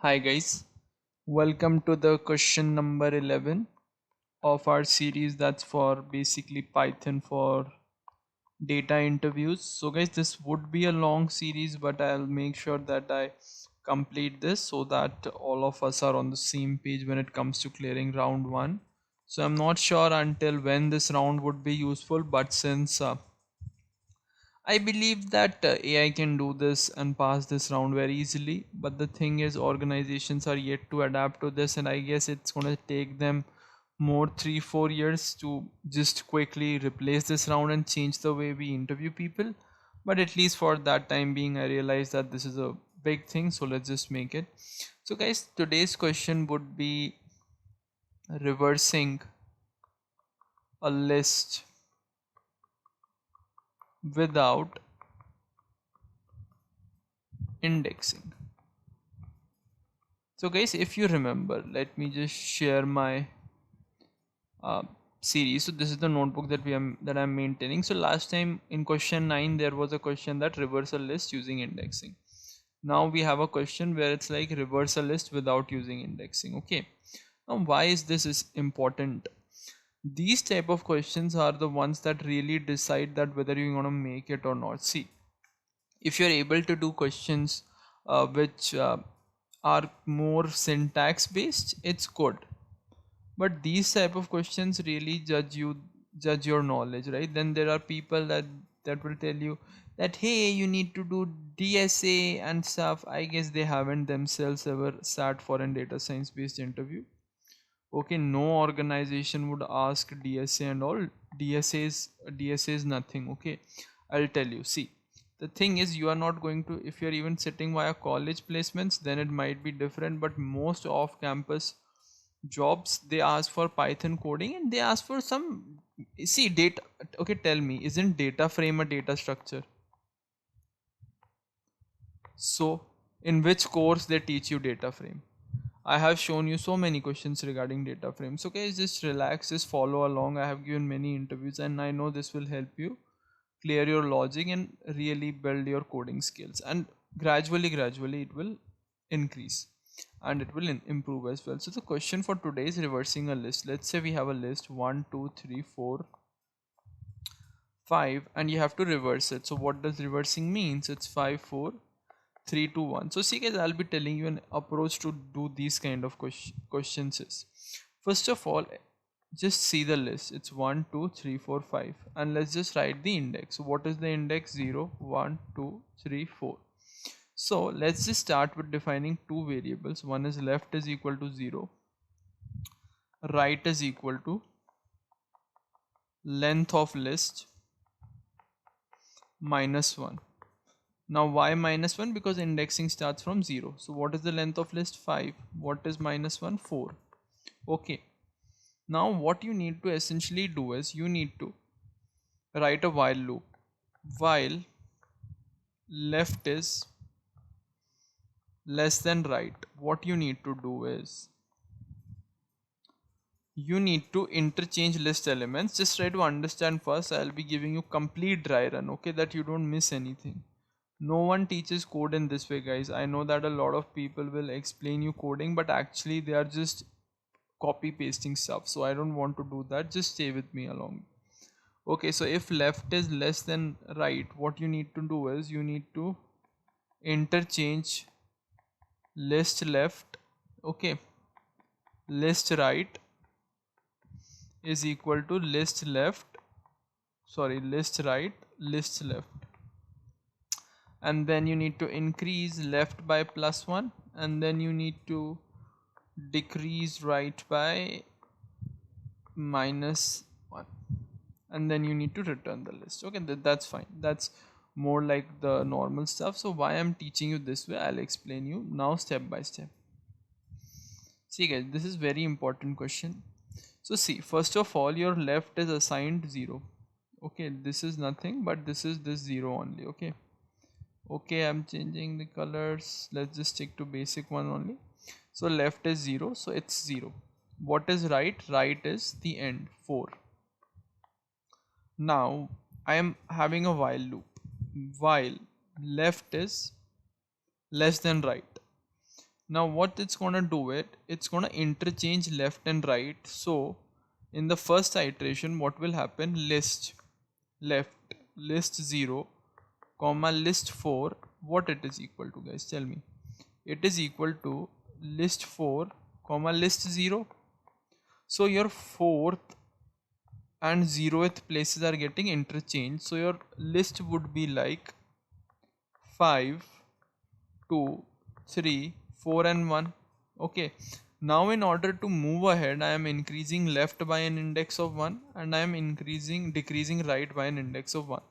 Hi guys, welcome to the question number 11 of our series that's for basically Python for data interviews. So guys, this would be a long series, but I'll make sure that I complete this so that all of us are on the same page when it comes to clearing round 1. So I'm not sure until when this round would be useful, but since I believe that AI can do this and pass this round very easily, but the thing is, organizations are yet to adapt to this, and I guess it's going to take them more 3 4 years to just quickly replace this round and change the way we interview people. But at least for that time being, I realized that this is a big thing, so let's just make it. So, guys, today's question would be reversing a list without indexing. So guys, if you remember, let me just share my uh, series. So this is the notebook that I'm maintaining. So last time in question 9 there was a question that reverse a list using indexing. Now we have a question where it's like reverse a list without using indexing. Okay. Now why is this is important? These type of questions are the ones that really decide that whether you're gonna make it or not. See, if you're able to do questions which are more syntax based, it's good, but these type of questions really judge your knowledge, right? Then there are people that will tell you that hey, you need to do DSA and stuff. I guess they haven't themselves ever sat for a data science based interview. Okay, no organization would ask DSA and all. DSA is nothing. Okay, I'll tell you. See, the thing is, you are not going to, if you're even sitting via college placements, then it might be different, but most off campus jobs, they ask for Python coding and they ask for some, see, data. Okay, tell me, isn't data frame a data structure? So in which course they teach you data frame? I have shown you so many questions regarding data frames. So guys, just relax, just follow along. I have given many interviews and I know this will help you clear your logic and really build your coding skills, and gradually it will increase and it will improve as well. So the question for today is reversing a list. Let's say we have a list 1 2 3 4 5 and you have to reverse it. So what does reversing means? It's 5 4 3 2 1. So see guys, I'll be telling you an approach to do these kind of questions is, first of all, just see the list. It's 1 2 3 4 5 and let's just write the index. So what is the index? 0 1 2 3 4. So let's just start with defining two variables. One is left is equal to 0, right is equal to length of list minus 1. Now why minus 1? Because indexing starts from 0. So what is the length of list? 5. What is minus 1? 4. Okay. Now what you need to essentially do is you need to write a while loop. While left is less than right, what you need to do is you need to interchange list elements. Just try to understand first. I'll be giving you complete dry run, okay, that you don't miss anything. No one teaches code in this way, guys. I know that a lot of people will explain you coding, but actually they are just copy pasting stuff, so I don't want to do that. Just stay with me along. Okay, so if left is less than right, what you need to do is you need to interchange list left, okay, list right is equal to list left, sorry, list right, list left, and then you need to increase left by +1 and then you need to decrease right by -1 and then you need to return the list. Okay, that's fine. That's more like the normal stuff. So why I'm teaching you this way, I'll explain you now step by step. See guys, this is very important question. So see, first of all, your left is assigned 0. Okay, this is nothing but this is this 0 only. Okay, okay, I'm changing the colors. Let's just stick to basic one only. So left is 0, so it's 0. What is right? Right is the end, 4. Now I am having a while loop. While left is less than right, Now what it's gonna do it's gonna interchange left and right. So in the first iteration, what will happen? List left, list 0 comma list 4, what it is equal to, guys, tell me. It is equal to list 4 comma list 0. So your fourth and 0th places are getting interchanged, so your list would be like 5 2 3 4 and 1. Okay, now in order to move ahead, I am increasing left by an index of 1 and I am decreasing right by an index of 1.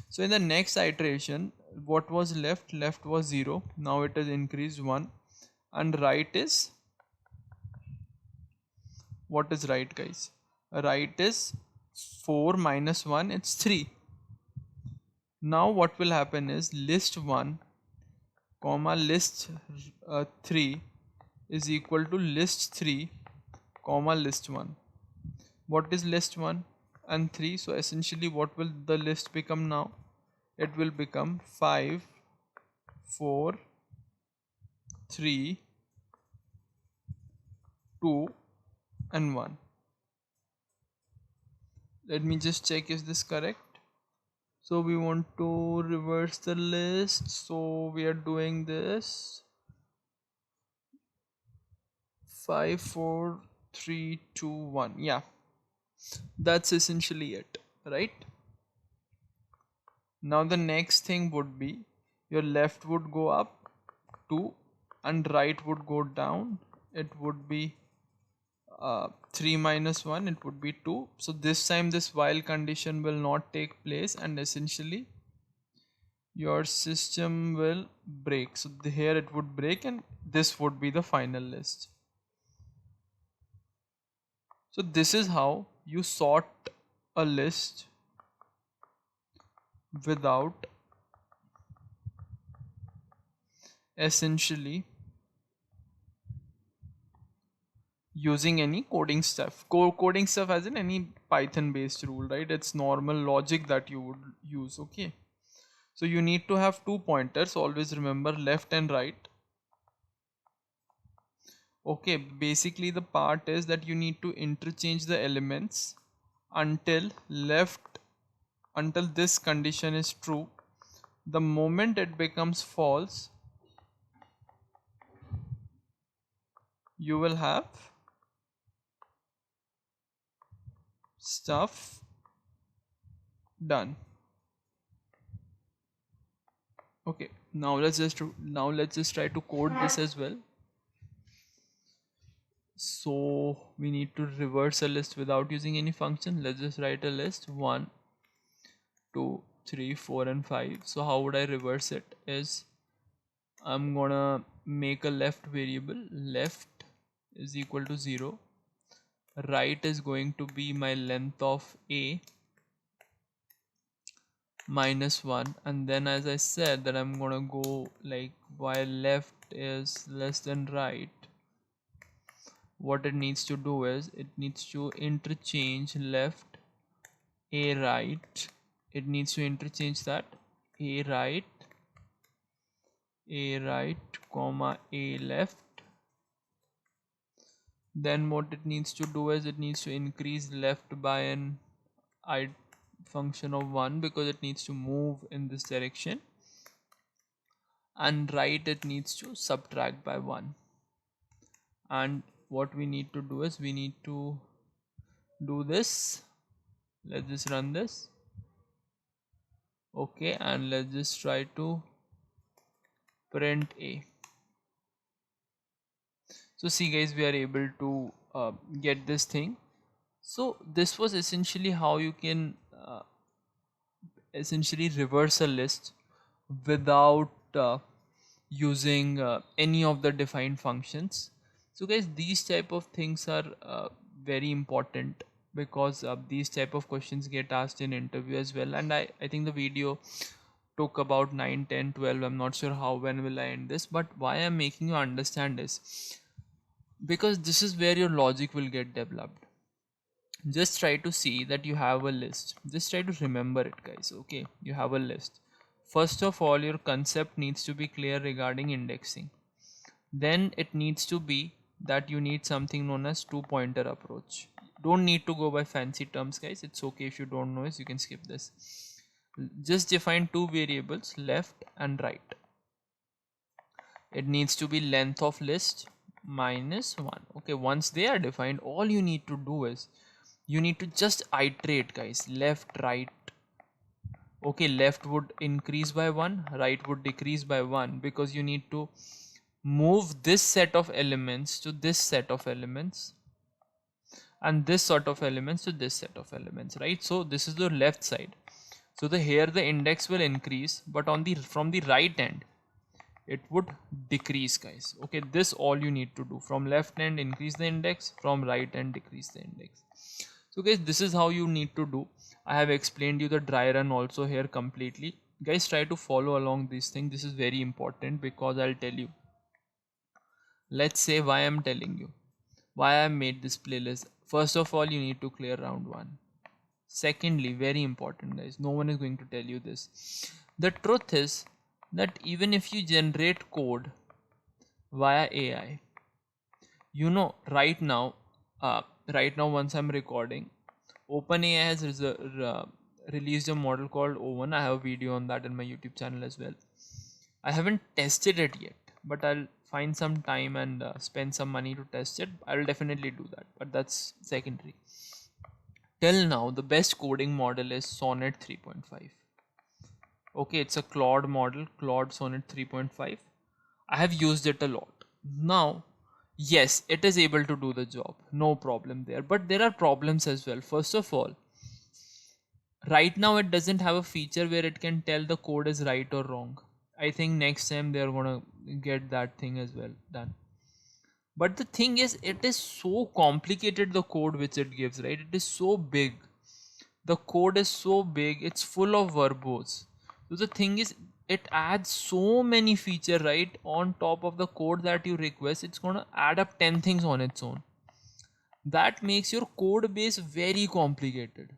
So in the next iteration, what was left was 0, now it has increased 1, and right is, what is right, guys? Right is 4 minus 1, it's 3. Now what will happen is list 1 comma list 3 is equal to list 3 comma list 1. What is list 1 and 3? So essentially what will the list become now? It will become 5 4 3 2 and 1. Let me just check, is this correct? So we want to reverse the list, so we are doing this 5 4 3 2 1. Yeah, that's essentially it, right? Now the next thing would be your left would go up 2 and right would go down. It would be 3 minus 1, it would be 2. So this time this while condition will not take place and essentially your system will break. So here it would break and this would be the final list. So this is how you sort a list without essentially using any coding stuff. Coding stuff as in any Python based rule, right? It's normal logic that you would use. Okay, so you need to have two pointers, always remember, left and right. Okay, basically the part is that you need to interchange the elements until until this condition is true. The moment it becomes false, you will have stuff done. Okay, now let's just try to code this as well. So we need to reverse a list without using any function. Let's just write a list 1 2 3 4 and 5. So how would I reverse it? Is I'm gonna make a left variable. Left is equal to 0, right is going to be my length of a minus 1, and then as I said that I'm gonna go like while left is less than right, what it needs to do is it needs to interchange left a right, it needs to interchange that a right comma a left. Then what it needs to do is it needs to increase left by an I function of 1 because it needs to move in this direction, and right it needs to subtract by 1. And what we need to do is we need to do this. Let's just run this. Okay, and let's just try to print a. So see guys, we are able to get this thing. So this was essentially how you can essentially reverse a list without using any of the defined functions. So guys, these type of things are very important because these type of questions get asked in interview as well. And I think the video took about 9 10 12. I'm not sure how when will I end this, but why I'm making you understand is because this is where your logic will get developed. Just try to see that you have a list, just try to remember it, guys. Okay, you have a list. First of all, your concept needs to be clear regarding indexing. then it needs to be that you need something known as two pointer approach. Don't need to go by fancy terms, guys. It's okay if you don't know this, you can skip this. Just define two variables, left and right. It needs to be length of list minus 1. Okay, once they are defined, all you need to do is you need to just iterate, guys. Left, right. Okay, left would increase by 1, right would decrease by 1, because you need to move this set of elements to this set of elements and this sort of elements to this set of elements, right? So this is the left side. So the here the index will increase, but on the from the right end it would decrease, guys. Okay, this all you need to do. From left end increase the index, from right end decrease the index. So guys, this is how you need to do. I have explained you the dry run also here completely. Guys, try to follow along this thing. This is very important, because I'll tell you. Let's say why I'm telling you, why I made this playlist. First of all, you need to clear round 1. Secondly, very important, guys, no one is going to tell you this. The truth is that even if you generate code via AI, you know, right now once I'm recording, OpenAI has released a model called O1. I have a video on that in my YouTube channel as well. I haven't tested it yet, but I'll find some time and spend some money to test it. I'll definitely do that, but that's secondary. Till now, the best coding model is Sonnet 3.5. Okay, it's a Claude model, Claude Sonnet 3.5. I have used it a lot. Now, yes, it is able to do the job, no problem there, but there are problems as well. First of all, right now it doesn't have a feature where it can tell the code is right or wrong. I think next time they're gonna get that thing as well done. But the thing is, it is so complicated, the code which it gives, right? It is so big. The code is so big, it's full of verbose. So the thing is, it adds so many features, right, on top of the code that you request. It's gonna add up 10 things on its own. That makes your code base very complicated.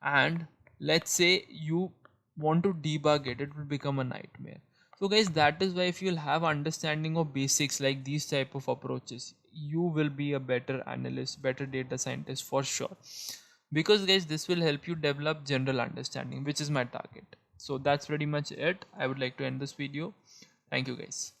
And let's say you want to debug it, it will become a nightmare. So guys, that is why if you'll have understanding of basics like these type of approaches, you will be a better analyst, better data scientist for sure. Because guys, this will help you develop general understanding, which is my target. So that's pretty much it. I would like to end this video. Thank you, guys.